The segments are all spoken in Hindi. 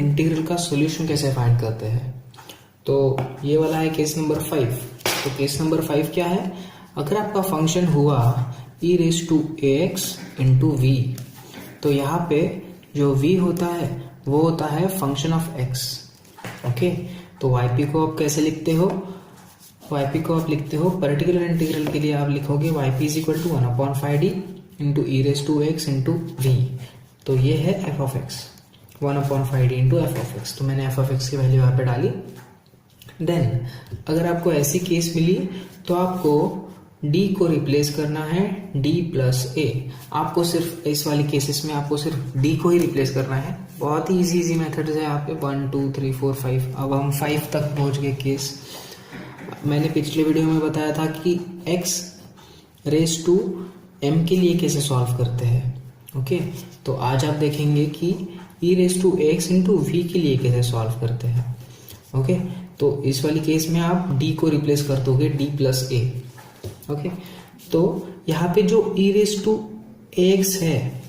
इंटीग्रल का सॉल्यूशन कैसे फाइंड करते हैं। तो ये वाला है केस नंबर 5। तो केस नंबर 5 क्या है, अगर आपका फंक्शन हुआ e raise to ax into V, तो यहाँ पे जो v होता है वो होता है फंक्शन ऑफ x। ओके, तो yp को आप कैसे लिखते हो, yp को आप लिखते हो पर्टिकुलर इंटीग्रल के लिए आप लिखोगे yp is equal to 1/5d into E raise to X into V. तो ये है f of x, 1/5d into f of x। तो मैंने f ऑफ x की वैल्यू यहाँ पे डाली। देन अगर आपको ऐसी केस मिली तो आपको d को रिप्लेस करना है d प्लस a। आपको सिर्फ इस वाली केसेस में आपको सिर्फ d को ही रिप्लेस करना है। बहुत ही इजी मेथड्स है यहाँ पे, 1 2 3 4 5। अब हम 5 तक पहुँच गए केस। मैंने पिछले वीडियो में बताया था कि x रेज टू m के लिए कैसे सॉल्व करते हैं। ओके, तो आज आप देखेंगे कि e raise to x into V के लिए कैसे सॉल्व करते हैं। ओके, तो इस वाली केस में आप d को रिप्लेस कर दोगे d प्लस a। ओके, तो यहाँ पे जो e रेज टू ax है,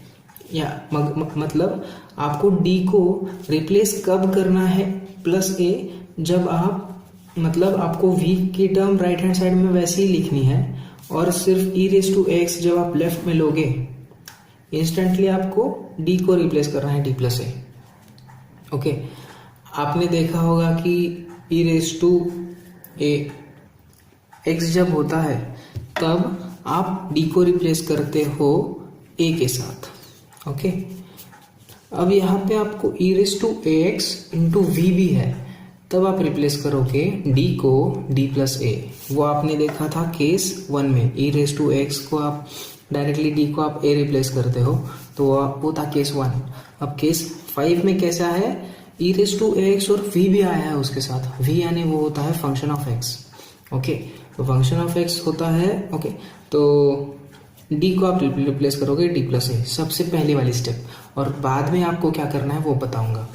या मतलब आपको d को रिप्लेस कब करना है प्लस a, जब आप मतलब आपको v की टर्म राइट हैंड साइड में वैसे ही लिखनी है, और सिर्फ e रेज टू x जब आप लेफ्ट में लोगे इंस्टेंटली आपको d को रिप्लेस करना है d प्लस a। ओके, आपने देखा होगा कि e रेज टू x जब होता है तब आप d को रिप्लेस करते हो a के साथ। ओके, अब यहाँ पे आपको e raise to ax into V भी है, तब आप रिप्लेस करोगे d को d प्लस a। वो आपने देखा था केस 1 में, e रेज टू x को आप डायरेक्टली d को आप a रिप्लेस करते हो, तो वो था केस 1। अब केस 5 में कैसा है, e रेज टू ax और v भी आया है उसके साथ। v यानी वो होता है फंक्शन ऑफ x। ओके, तो फंक्शन ऑफ x होता है। ओके, तो d को आप रिप्लेस करोगे d प्लस a, सबसे पहली वाली स्टेप। और बाद में आपको क्या करना है वो बताऊंगा।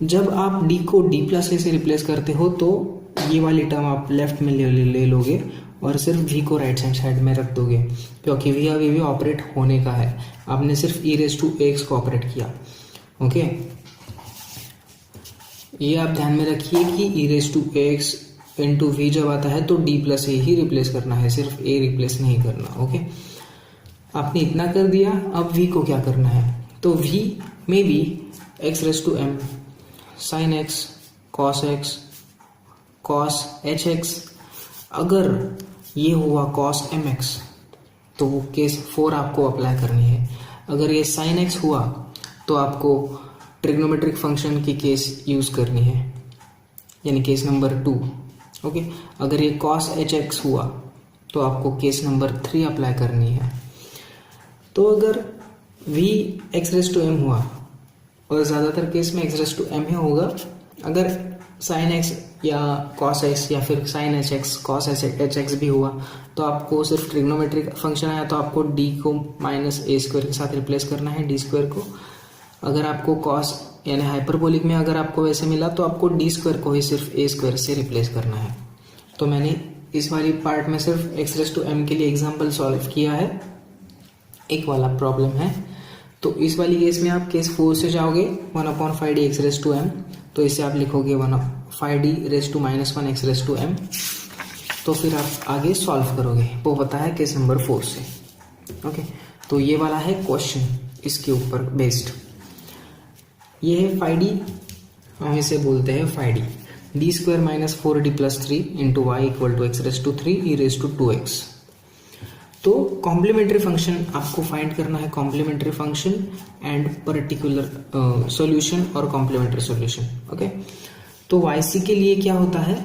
जब आप d को d प्लस a से रिप्लेस करते हो तो ये वाली टर्म आप लेफ्ट में ले लोगे और सिर्फ v को राइट हैंड साइड में रख दोगे, क्योंकि v अभी भी ऑपरेट होने का है। आपने सिर्फ e रेज टू x को ऑपरेट किया। ओके, ये आप ध्यान में रखिए कि e raise to x into V जब आता है तो d प्लस a ही रिप्लेस करना है, सिर्फ a रिप्लेस नहीं करना। ओके, आपने इतना कर दिया। अब v को क्या करना है, तो v में भी x raise to m sine x cos x cos hx, अगर ये हुआ कॉस mx तो वो केस 4 आपको अप्लाई करनी है। अगर ये साइन x हुआ तो आपको ट्रिग्नोमेट्रिक फंक्शन की केस यूज करनी है, यानी केस नंबर 2। ओके, अगर ये कॉस hx हुआ तो आपको केस नंबर 3 अप्लाई करनी है। तो अगर v x raise to m हुआ, और ज़्यादातर केस में x रेज टू m ही होगा, अगर साइन x या कॉस x या फिर साइन hx कॉस hx भी हुआ तो आपको सिर्फ ट्रिग्नोमेट्रिक फंक्शन आया तो आपको d को माइनस a स्क्वायर के साथ रिप्लेस करना है, d स्क्वायर को। अगर आपको कॉस यानी हाइपरबोलिक में अगर आपको वैसे मिला तो आपको d स्क्वायर को ही सिर्फ a स्क्वायर से रिप्लेस करना है। तो मैंने इस वाली पार्ट में सिर्फ x रेज टू m के लिए एग्जाम्पल सॉल्व किया है, एक वाला प्रॉब्लम है। तो इस वाली केस में आप केस 4 से जाओगे 1/5d x raise to m, तो इसे आप लिखोगे 1/5d raise to -1 x raise to m। तो फिर आप आगे सॉल्व करोगे, वो पता है केस नंबर 4 से। ओके, तो ये वाला है क्वेश्चन इसके ऊपर बेस्ड। ये है 5d, हम इसे बोलते हैं 5d, d square minus 4d plus 3 into Y equal to x raise to 3 e raise to 2x। तो कॉम्प्लीमेंट्री फंक्शन आपको फाइंड करना है, complementary function and particular solution और कॉम्प्लीमेंट्री सॉल्यूशन। ओके, तो yc के लिए क्या होता है,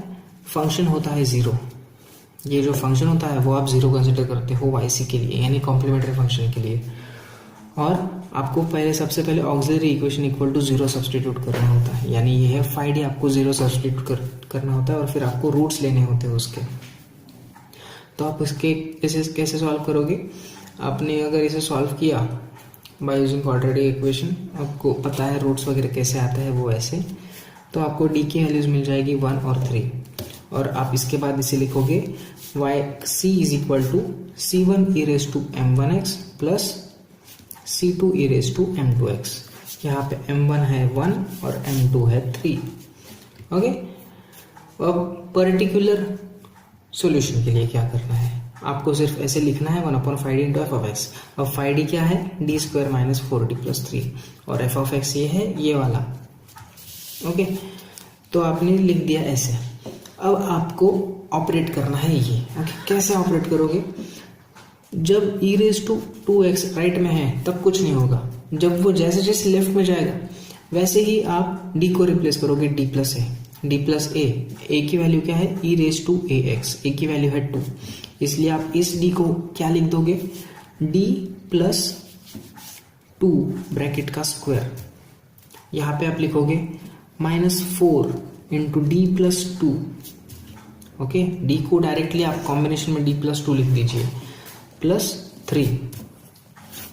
फंक्शन होता है 0। ये जो फंक्शन होता है वो आप 0 कंसिडर करते हो yc के लिए, यानी कॉम्प्लीमेंट्री फंक्शन के लिए। और आपको सबसे पहले auxiliary equation equal to 0 substitute करना होता है, यानी ये है 5d, आपको 0 सब्सटीट्यूट करना होता है और फिर आपको रूट्स लेने होते हैं उसके। तो आप इसके इसे कैसे सॉल्व करोगे, आपने अगर इसे सॉल्व किया बाय यूजिंग क्वाड्रेटिक इक्वेशन, आपको पता है रूट्स वगैरह कैसे आता है वो ऐसे, तो आपको d की वैल्यूज मिल जाएगी 1 और 3, और आप इसके बाद इसे लिखोगे yc is equal to c1 e raise to m1x plus c2 e raise to m2x। यहाँ पे m1 है 1 और m2 है 3। ओके, अब पर्टिकुलर सॉल्यूशन के लिए क्या करना है, आपको सिर्फ ऐसे लिखना है 1/5d into F of x. अब 5d क्या है, D square minus 4d plus 3, और एफ ऑफ एक्स ये है ये वाला। ओके, तो आपने लिख दिया ऐसे। अब आपको ऑपरेट करना है ये। ओके, कैसे ऑपरेट करोगे, जब e raise to 2x right में है तब कुछ नहीं होगा, जब वो जैसे जैसे लेफ्ट में जाएगा वैसे ही आप d को रिप्लेस करोगे d प्लस a। a की वैल्यू क्या है, e raise to ax, a की वैल्यू है 2, इसलिए आप इस d को क्या लिख दोगे, d प्लस 2 ब्रैकेट का स्क्वायर, यहाँ पे आप लिखोगे -4 into D plus 2। Okay, d को डायरेक्टली आप कॉम्बिनेशन में d प्लस 2 लिख दीजिए, प्लस 3,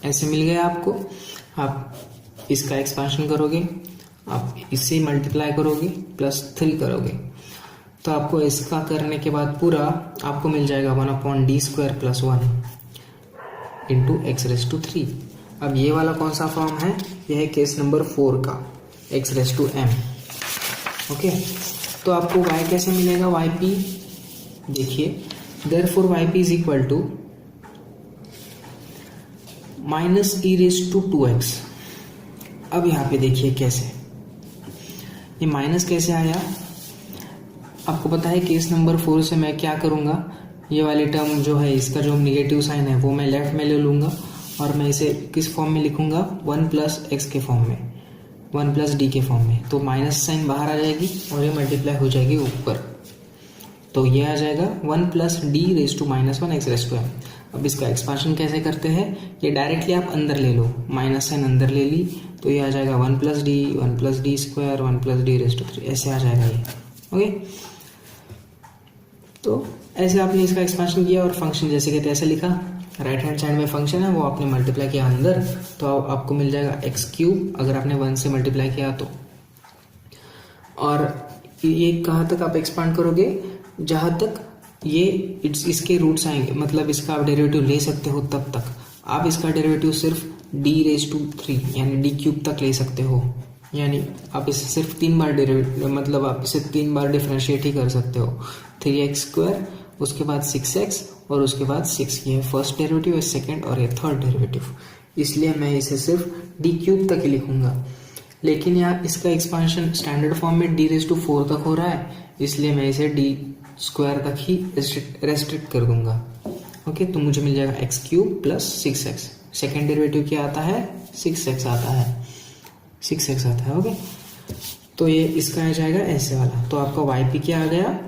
ऐसे मिल गया आपको। आप इसका एक्सपांशन करोगे, आप इससे मल्टीप्लाई करोगे, प्लस 3 करोगे, तो आपको इसका करने के बाद पूरा आपको मिल जाएगा 1/d square plus 1 into X raise to 3। अब ये वाला कौन सा फॉर्म है, यह है केस नंबर 4 का, X raise to m। Okay, तो आपको y कैसे मिलेगा, yp देखिए, therefore yp is equal to minus E raise to 2x। अब यहाँ पे देखिए कैसे, ये माइनस कैसे आया, आपको पता है केस नंबर 4 से मैं क्या करूँगा, ये वाली टर्म जो है इसका जो निगेटिव साइन है वो मैं लेफ्ट में ले लूँगा, और मैं इसे किस फॉर्म में लिखूँगा, 1 प्लस एक्स के फॉर्म में, 1 प्लस डी के फॉर्म में। तो माइनस साइन बाहर आ जाएगी और ये मल्टीप्लाई हो जाएगी ऊपर, तो ये आ जाएगा 1 plus D raise to -1 X raise to m। अब इसका एक्सपांशन कैसे करते हैं, ये डायरेक्टली आप अंदर ले लो, माइनस साइन अंदर ले ली, तो ये आ जाएगा 1 plus D square 1 plus D raise to 3, ऐसे आ जाएगा ये। ओके, तो ऐसे आपने इसका एक्सपांशन किया और फंक्शन जैसे कहते ऐसे लिखा, राइट हैंड साइड में फंक्शन है वो आपने मल्टीप्लाई किया अंदर, तो आपको मिल जाएगा x3 अगर आपने 1 से मल्टीप्लाई किया तो। और ये कहाँ तक आप एक्सपांड करोगे, जहाँ तक ये इसके रूट्स आएंगे, मतलब इसका आप डेरिवेटिव ले सकते हो तब तक। आप इसका डेरिवेटिव सिर्फ d रेज टू 3 यानी d³ तक ले सकते हो, यानी आप इसे सिर्फ 3 बार डेरिवेटिव, मतलब आप इसे 3 बार डिफरेंशिएट ही कर सकते हो। 3x², उसके बाद 6x, और उसके बाद 6, ये फर्स्ट डेरिवेटिव है, सेकंड और ये थर्ड डेरिवेटिव, इसलिए मैं इसे सिर्फ d³ तक ही लिखूंगा। लेकिन यहाँ इसका एक्सपांशन स्टैंडर्ड फॉर्म में d रेज टू 4 तक हो रहा है, इसलिए मैं इसे d² तक ही रेस्ट्रिक्ट कर दूंगा। ओके, तो मुझे मिल जाएगा x³ plus 6x, second derivative क्या आता है, 6x आता है। ओके, तो ये इसका आ जाएगा ऐसे वाला, तो आपका yp क्या आ गया,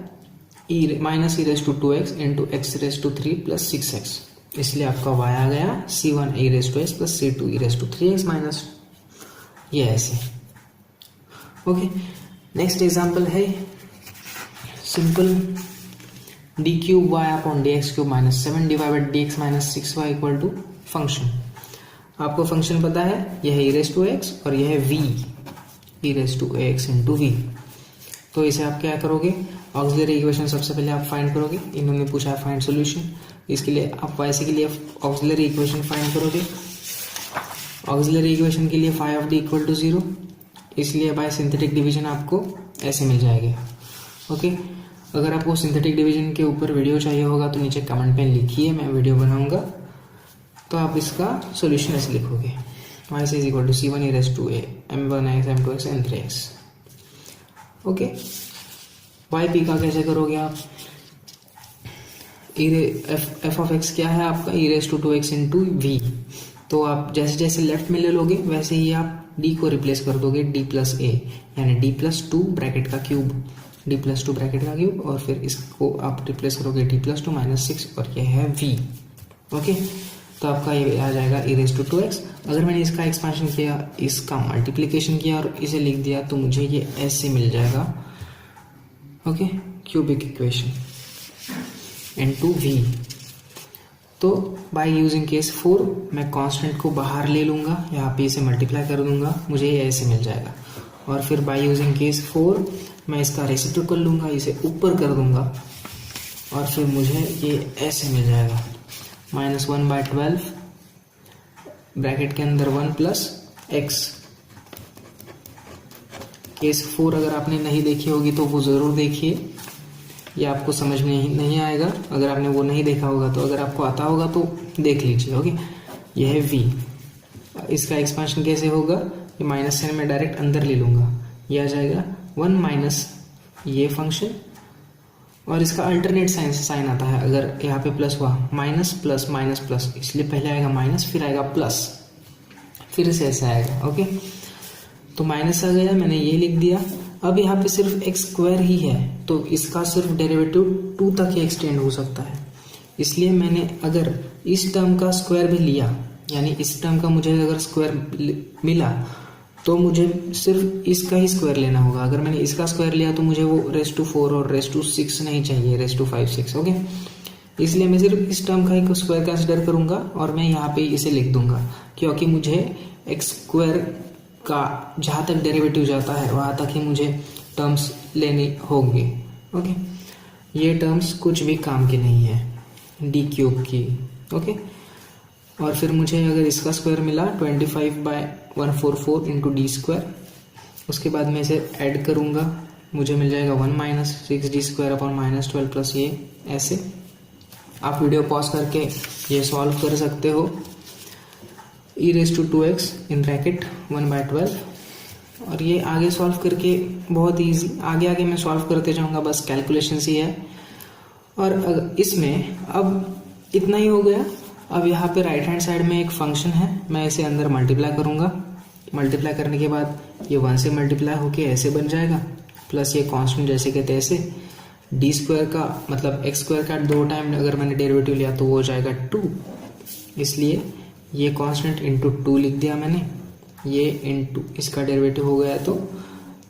minus E raise to 2x into X raise to 3 plus 6x, इसलिए आपका y आ गया c1 e raise to s plus c2 e raise to 3x minus, ये ऐसे। ओके, नेक्स्ट एग्जांपल है simple d³ y upon dx³ minus 7 divide by dx minus 6y equal to function. आपको फंक्शन पता है, यह है e रेज टू x और यह है v, e raise to ax into v। तो इसे आप क्या करोगे, ऑक्सिलरी इक्वेशन सबसे पहले आप फाइंड करोगे, इन्होंने पूछा है फाइंड सॉल्यूशन, इसके लिए आप y के लिए ऑक्सिलरी इक्वेशन फाइंड करोगे। ऑक्सिलरी इक्वेशन के लिए phi of D equal to 0, इसलिए बाय सिंथेटिक डिवीजन आपको ऐसे मिल जाएगी। ओके, अगर आपको सिंथेटिक डिवीजन के ऊपर वीडियो चाहिए होगा तो नीचे कमेंट में लिखिए, मैं वीडियो बनाऊंगा। तो आप इसका सॉल्यूशन ऐसे लिखोगे, y is equal to c1 e raise to a m1x m2x m3x। ओके, yp का कैसे करोगे आप, एफ ऑफ एक्स क्या है आपका, e raise to 2x into v। तो आप जैसे जैसे लेफ्ट में ले लोगे वैसे ही आप d को रिप्लेस कर दोगे d प्लस a, यानी d प्लस 2 ब्रैकेट का क्यूब, d प्लस 2 ब्रैकेट का क्यूब, और फिर इसको आप रिप्लेस करोगे d प्लस 2 माइनस 6, और यह है v। ओके, तो आपका ये आ जाएगा e रेज टू 2x। अगर मैंने इसका एक्सपांशन किया, इसका मल्टीप्लिकेशन किया और इसे लिख दिया, तो मुझे ये ऐसे मिल जाएगा। Okay, cubic equation into v। तो बाय यूजिंग केस 4 मैं कांस्टेंट को बाहर ले लूँगा, यहाँ पे इसे मल्टीप्लाई कर दूंगा, मुझे ये ऐसे मिल जाएगा। और फिर बाय यूजिंग केस 4 मैं इसका रेसिप्रोकल लूँगा, इसे ऊपर कर दूंगा, और फिर मुझे ये ऐसे मिल जाएगा -1/12 ब्रैकेट के अंदर 1 प्लस x केस 4 अगर आपने नहीं देखी होगी तो वो ज़रूर देखिए, ये आपको समझ में नहीं आएगा अगर आपने वो नहीं देखा होगा। तो अगर आपको आता होगा तो देख लीजिए। ओके, ये है v, इसका एक्सपेंशन कैसे होगा, ये माइनस साइन में डायरेक्ट अंदर ले लूँगा, ये आ जाएगा 1 माइनस ये फंक्शन, और इसका अल्टरनेट साइन आता है अगर यहाँ पे प्लस हुआ, माइनस प्लस माइनस प्लस, इसलिए पहले आएगा माइनस फिर आएगा प्लस, फिर से ऐसा आएगा। ओके, तो माइनस आ गया, मैंने ये लिख दिया। अब यहाँ पे सिर्फ एक्स स्क्वायर ही है तो इसका सिर्फ डेरिवेटिव 2 तक ही एक्सटेंड हो सकता है, इसलिए मैंने अगर इस टर्म का स्क्वायर भी लिया, यानी इस टर्म का मुझे अगर स्क्वायर मिला तो मुझे सिर्फ इसका ही स्क्वायर लेना होगा। अगर मैंने इसका स्क्वायर लिया तो मुझे वो रेस टू 4 और रेस टू 6 नहीं चाहिए, रेस टू 5 6। ओके, इसलिए मैं सिर्फ इस टर्म का ही स्क्वायर कंसिडर करूंगा और मैं यहाँ पे इसे लिख दूंगा, क्योंकि मुझे एक्स स्क्वायर का जहाँ तक डेरिवेटिव जाता है वहाँ तक ही मुझे टर्म्स लेनी होंगी। ओके, ये टर्म्स कुछ भी काम की नहीं है डी क्यूब की। ओके, और फिर मुझे अगर इसका स्क्वायर मिला 25/144 इंटू डी स्क्वायर, उसके बाद मैं इसे ऐड करूँगा, मुझे मिल जाएगा 1 माइनस 6d² अपॉन -12 प्लस ये ऐसे। आप वीडियो पॉज करके ये सॉल्व कर सकते हो। e⁻² इन ब्रैकेट 1/12, और ये आगे सॉल्व करके बहुत इजी, आगे मैं सॉल्व करते जाऊँगा, बस कैलकुलेशंस ही है। और इसमें अब इतना ही हो गया। अब यहाँ पे राइट हैंड साइड में एक फंक्शन है, मैं इसे अंदर मल्टीप्लाई करूँगा, मल्टीप्लाई करने के बाद ये 1 से मल्टीप्लाई होके ऐसे बन जाएगा, प्लस ये कांस्टेंट जैसे के तैसे, d² का मतलब x² का 2 टाइम अगर मैंने डेरिवेटिव लिया तो वो हो जाएगा 2, इसलिए ये कांस्टेंट इंटू 2 लिख दिया मैंने, ये इंटू इसका डेरिवेटिव हो गया तो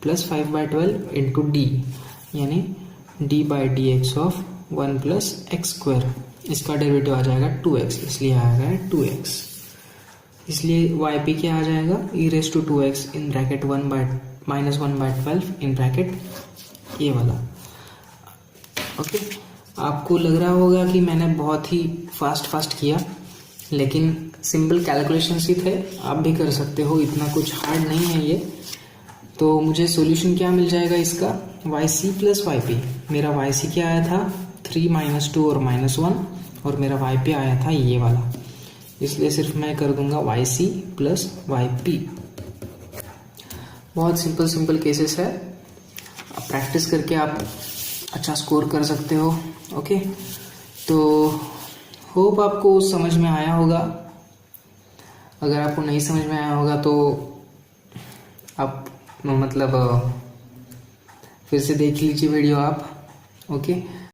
प्लस 5/12 इंटू डी, यानी d/dx ऑफ 1 प्लस x², इसका डेरिवेटिव आ जाएगा 2x, इसलिए आ गया 2x। इसलिए yp क्या आ जाएगा, e⁻² in bracket 1/12 in bracket ये वाला। ओके, आपको लग रहा होगा कि मैंने बहुत ही फास्ट किया, लेकिन सिंपल कैलकुलेशंस ही थे, आप भी कर सकते हो, इतना कुछ हार्ड नहीं है ये। तो मुझे सॉल्यूशन क्या मिल जाएगा इसका, yc प्लस yp। मेरा yc क्या आया था 3 - 2 और -1, और मेरा yp आया था ये वाला, इसलिए सिर्फ मैं कर दूंगा yc प्लस yp। बहुत सिंपल केसेस है, प्रैक्टिस करके आप अच्छा स्कोर कर सकते हो। ओके, तो होप आपको समझ में आया होगा। अगर आपको नहीं समझ में आया होगा तो आप मतलब फिर से देख लीजिए वीडियो आप। ओके।